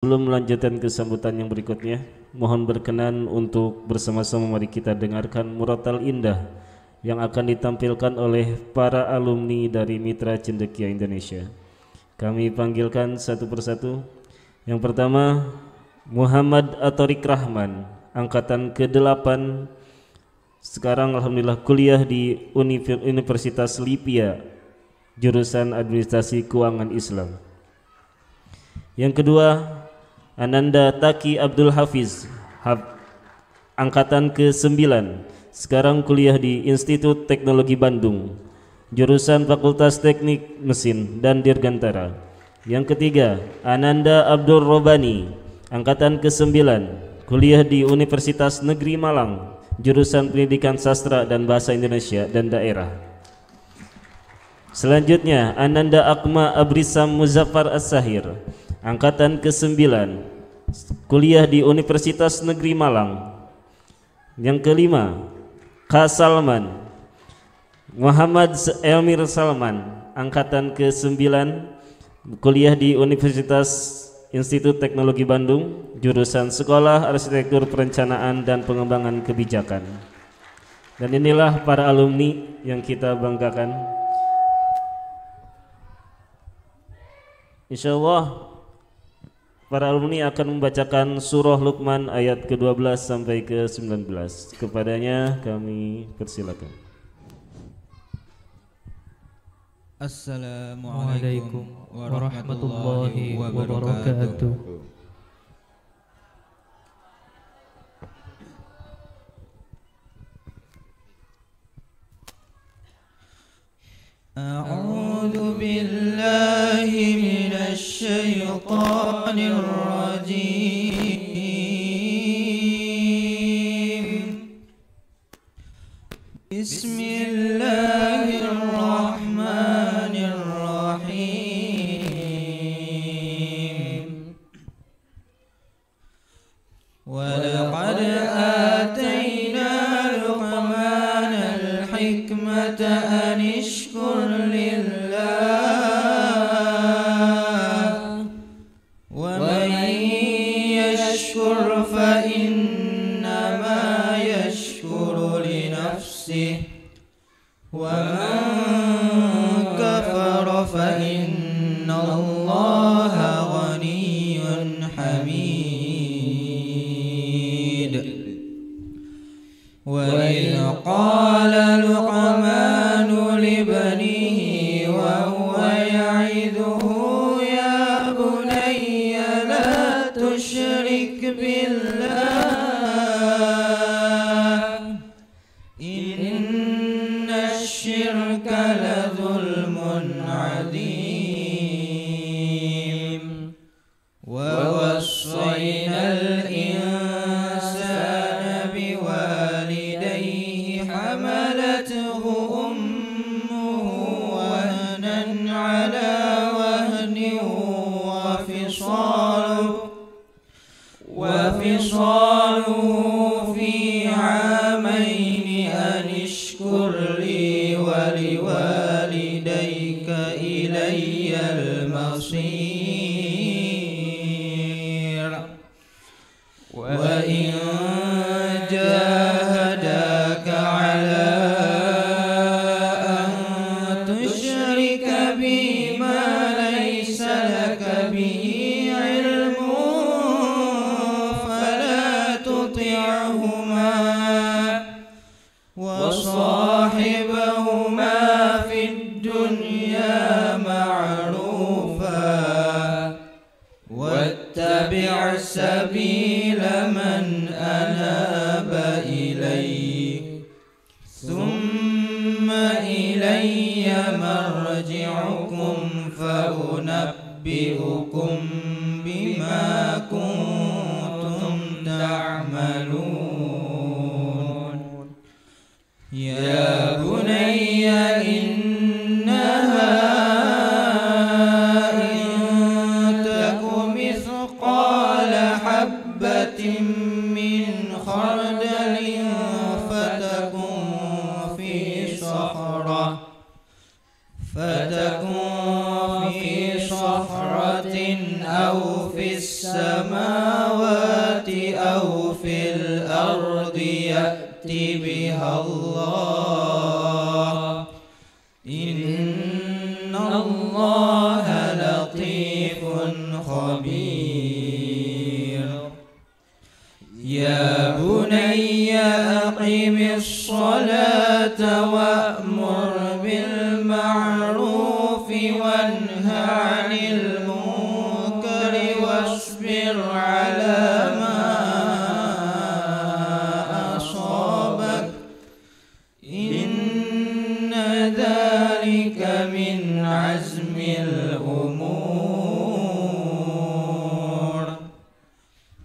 Sebelum melanjutkan kesambutan yang berikutnya, mohon berkenan untuk bersama-sama mari kita dengarkan murotal indah yang akan ditampilkan oleh para alumni dari Mitra Cendekia Indonesia. Kami panggilkan satu persatu. Yang pertama, Muhammad Atorik Rahman, angkatan ke-8, sekarang alhamdulillah kuliah di Universitas Lipia, jurusan Administrasi Keuangan Islam. Yang kedua, Ananda Taki Abdul Hafiz, angkatan ke-9, sekarang kuliah di Institut Teknologi Bandung, jurusan Fakultas Teknik Mesin dan Dirgantara. Yang ketiga, Ananda Abdul Robani, angkatan ke-9, kuliah di Universitas Negeri Malang, jurusan Pendidikan Sastra dan Bahasa Indonesia dan Daerah. Selanjutnya, Ananda Akma Abrisam Muzaffar As-Sahir, angkatan ke-9, kuliah di Universitas Negeri Malang. Yang kelima, K. Salman Muhammad Elmir Salman, angkatan ke-9, kuliah di Universitas Institut Teknologi Bandung, jurusan Sekolah Arsitektur Perencanaan dan Pengembangan Kebijakan. Dan inilah para alumni yang kita banggakan. Insyaallah para alumni akan membacakan surah Luqman ayat ke-12 sampai ke-19. Kepadanya kami persilakan. Assalamualaikum warahmatullahi wabarakatuh. A'udzu billahi minasy syaithanir rajim. Bismillahirrahmanirrahim. Walaqad atayna Luqmanal hikmata an ishkur lillah wa man yashkur fa innama yashkuru li nafsihi wa man kafara fa innallaha ghaniyyun hamid. Wa idh qala Luqmanu libnihi wa huwa ya'iduhu ya bunayya la tusyrik billah inna syirka la zulmun adzim. Wa wassaynal insana biwalidayhi hamalathu ummuhu wahnan ala wahnin wa fisaluhu fi 'amaini an ishkur li wa liwalidayka ilayyal masir. Wa in jahadaka 'ala an tusyrika bima laysa laka bihi 'ilmun fala tuti'huma wa sahibhuma fid dunya ma'rufa wattabi' sabila man anaba ilayya thumma ilayya marji'ukum fa unabbi'ukum bima kuntum ta'malun. Ya bunayya innaha in taku mithqala habbatin min khardalin fatakun fi sakhratin aw fis السماوات أو في الأرض يأت بها الله إن الله لطيف خبير يا بني أقم الصلاة وأمر بالمعروف وانه عن المنكر واصبر على ما أصابك إن ذلك من عزم الأمور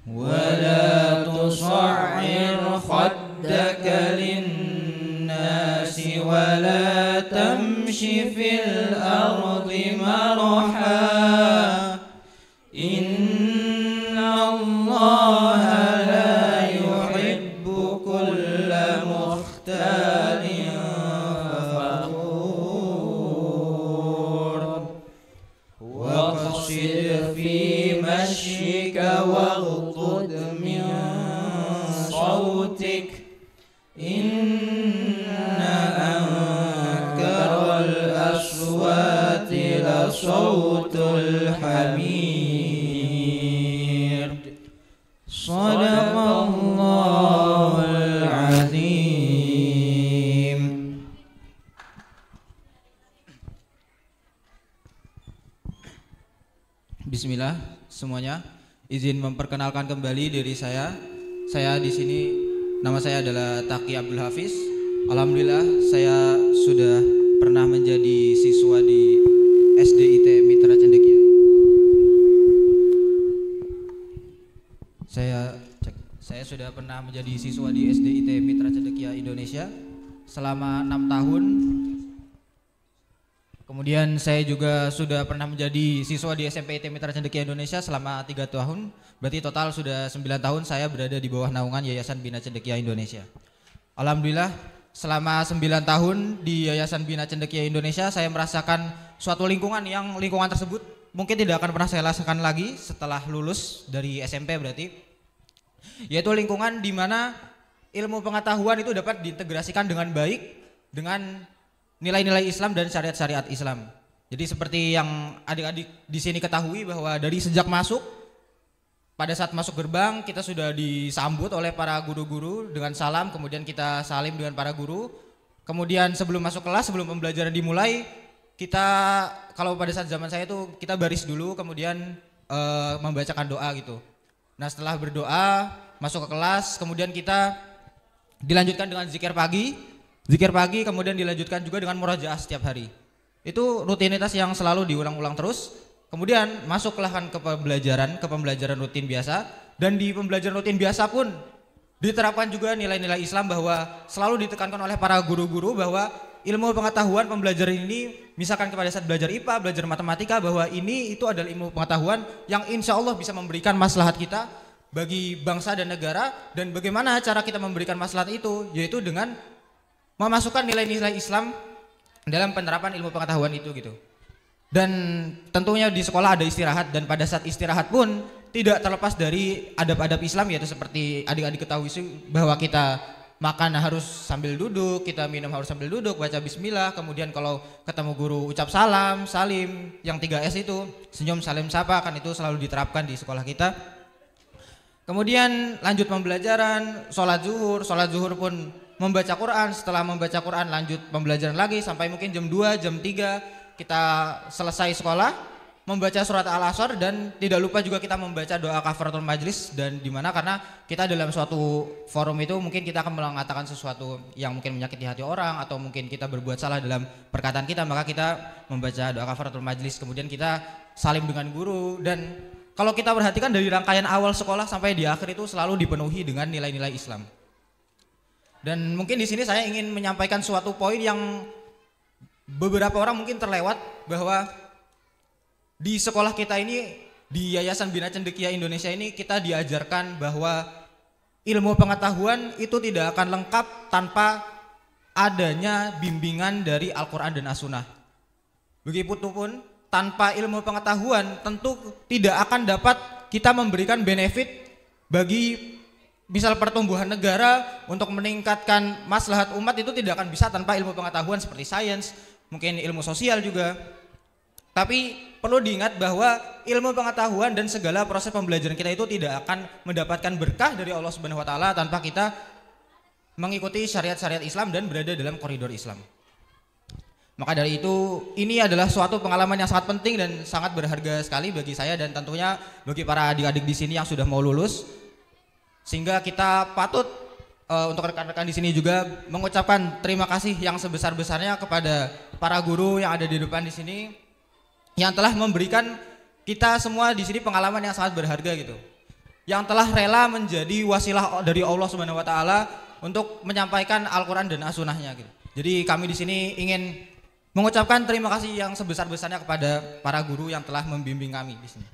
ولا تصعر خدك للناس ولا تمش في الأرض مرحا إن الله لا يحب كل مختال فخور واقصد في مشيك واغضض من صوتك إن أنكر الأصوات لصوت الحمير صدق الله العظيم. Bismillah semuanya. Izin memperkenalkan kembali diri saya. Saya di sini nama saya adalah Taqi Abdul Hafiz. Alhamdulillah saya sudah pernah menjadi siswa di SDIT Mitra Cendekia. Saya sudah pernah menjadi siswa di SDIT Mitra Cendekia Indonesia selama 6 tahun. Kemudian saya juga sudah pernah menjadi siswa di SMPIT Mitra Cendekia Indonesia selama 3 tahun. Berarti total sudah 9 tahun saya berada di bawah naungan Yayasan Bina Cendekia Indonesia. Alhamdulillah selama 9 tahun di Yayasan Bina Cendekia Indonesia saya merasakan suatu lingkungan yang lingkungan tersebut mungkin tidak akan pernah saya rasakan lagi setelah lulus dari SMP berarti. Yaitu lingkungan di mana ilmu pengetahuan itu dapat diintegrasikan dengan baik dengan nilai-nilai Islam dan syariat-syariat Islam. Jadi seperti yang adik-adik di sini ketahui bahwa dari sejak masuk, pada saat masuk gerbang kita sudah disambut oleh para guru-guru dengan salam, kemudian kita salim dengan para guru. Kemudian sebelum masuk kelas, sebelum pembelajaran dimulai, kita kalau pada saat zaman saya itu kita baris dulu, kemudian membacakan doa gitu. Nah setelah berdoa, masuk ke kelas, kemudian kita dilanjutkan dengan zikir pagi. Zikir pagi kemudian dilanjutkan juga dengan murojaah setiap hari. Itu rutinitas yang selalu diulang-ulang terus. Kemudian masuklah kan ke pembelajaran rutin biasa. Dan di pembelajaran rutin biasa pun diterapkan juga nilai-nilai Islam bahwa selalu ditekankan oleh para guru-guru bahwa ilmu pengetahuan pembelajaran ini misalkan pada saat belajar IPA, belajar matematika bahwa ini itu adalah ilmu pengetahuan yang insya Allah bisa memberikan maslahat kita bagi bangsa dan negara. Dan bagaimana cara kita memberikan maslahat itu yaitu dengan memasukkan nilai-nilai Islam dalam penerapan ilmu pengetahuan itu gitu. Dan tentunya di sekolah ada istirahat dan pada saat istirahat pun tidak terlepas dari adab-adab Islam yaitu seperti adik-adik ketahui bahwa kita makan harus sambil duduk, kita minum harus sambil duduk, baca bismillah, kemudian kalau ketemu guru ucap salam, salim, yang 3S itu, senyum, salim, sapa, kan itu selalu diterapkan di sekolah kita. Kemudian lanjut pembelajaran, sholat zuhur pun membaca Quran, setelah membaca Quran lanjut pembelajaran lagi sampai mungkin jam 2, jam 3 kita selesai sekolah membaca surat Al-Asr dan tidak lupa juga kita membaca doa kafaratul majlis. Dan dimana karena kita dalam suatu forum itu mungkin kita akan mengatakan sesuatu yang mungkin menyakiti hati orang atau mungkin kita berbuat salah dalam perkataan kita, maka kita membaca doa kafaratul majlis, kemudian kita salim dengan guru. Dan kalau kita perhatikan dari rangkaian awal sekolah sampai di akhir itu selalu dipenuhi dengan nilai-nilai Islam. Dan mungkin di sini saya ingin menyampaikan suatu poin yang beberapa orang mungkin terlewat bahwa di sekolah kita ini di Yayasan Bina Cendekia Indonesia ini kita diajarkan bahwa ilmu pengetahuan itu tidak akan lengkap tanpa adanya bimbingan dari Al-Quran dan As-Sunnah. Begitupun tanpa ilmu pengetahuan tentu tidak akan dapat kita memberikan benefit bagi misal pertumbuhan negara untuk meningkatkan maslahat umat itu tidak akan bisa tanpa ilmu pengetahuan seperti sains, mungkin ilmu sosial juga. Tapi perlu diingat bahwa ilmu pengetahuan dan segala proses pembelajaran kita itu tidak akan mendapatkan berkah dari Allah Subhanahu wa taala tanpa kita mengikuti syariat-syariat Islam dan berada dalam koridor Islam. Maka dari itu ini adalah suatu pengalaman yang sangat penting dan sangat berharga sekali bagi saya dan tentunya bagi para adik-adik di sini yang sudah mau lulus. Sehingga kita patut untuk rekan-rekan di sini juga mengucapkan terima kasih yang sebesar-besarnya kepada para guru yang ada di depan di sini yang telah memberikan kita semua di sini pengalaman yang sangat berharga gitu. Yang telah rela menjadi wasilah dari Allah Subhanahu wa taala untuk menyampaikan Al-Qur'an dan As-Sunnahnya gitu. Jadi kami di sini ingin mengucapkan terima kasih yang sebesar-besarnya kepada para guru yang telah membimbing kami di sini.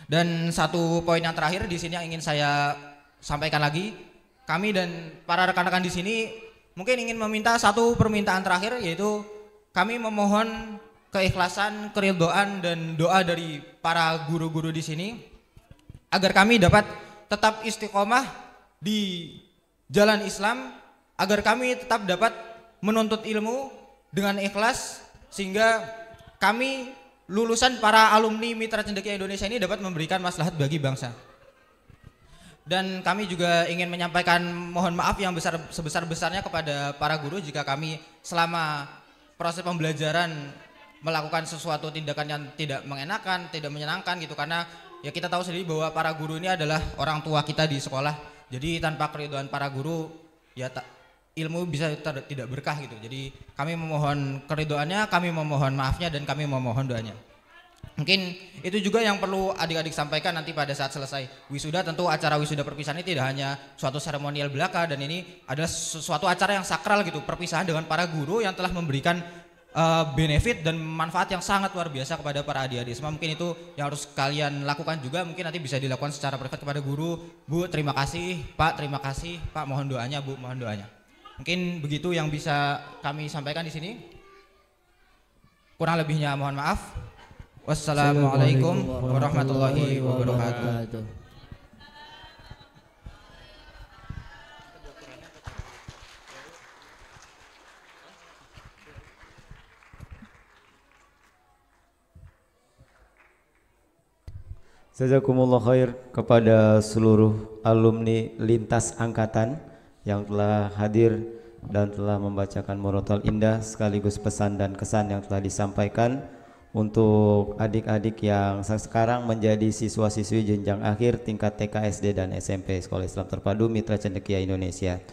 Dan satu poin yang terakhir di sini yang ingin saya sampaikan lagi, kami dan para rekan-rekan di sini mungkin ingin meminta satu permintaan terakhir, yaitu kami memohon keikhlasan, keridhaan dan doa dari para guru-guru di sini agar kami dapat tetap istiqomah di jalan Islam, agar kami tetap dapat menuntut ilmu dengan ikhlas sehingga kami lulusan para alumni Mitra Cendekia Indonesia ini dapat memberikan maslahat bagi bangsa. Dan kami juga ingin menyampaikan mohon maaf yang sebesar-besarnya kepada para guru jika kami selama proses pembelajaran melakukan sesuatu tindakan yang tidak mengenakan, tidak menyenangkan gitu, karena ya kita tahu sendiri bahwa para guru ini adalah orang tua kita di sekolah. Jadi tanpa keridhaan para guru ya ilmu bisa tidak berkah gitu. Jadi kami memohon keridhaannya, kami memohon maafnya dan kami memohon doanya. Mungkin itu juga yang perlu adik-adik sampaikan nanti pada saat selesai wisuda. Tentu acara wisuda perpisahan ini tidak hanya suatu seremonial belaka, dan ini adalah suatu acara yang sakral gitu, perpisahan dengan para guru yang telah memberikan benefit dan manfaat yang sangat luar biasa kepada para adik-adik semua. Mungkin itu yang harus kalian lakukan juga, mungkin nanti bisa dilakukan secara privat kepada guru. Bu, terima kasih. Pak, terima kasih. Pak, mohon doanya. Bu, mohon doanya. Mungkin begitu yang bisa kami sampaikan di sini. Kurang lebihnya mohon maaf. Wassalamualaikum warahmatullahi wabarakatuh. Jazakumullah khair kepada seluruh alumni lintas angkatan yang telah hadir dan telah membacakan murotal indah sekaligus pesan dan kesan yang telah disampaikan untuk adik-adik yang sekarang menjadi siswa-siswi jenjang akhir tingkat TK, SD dan SMP Sekolah Islam Terpadu Mitra Cendekia Indonesia.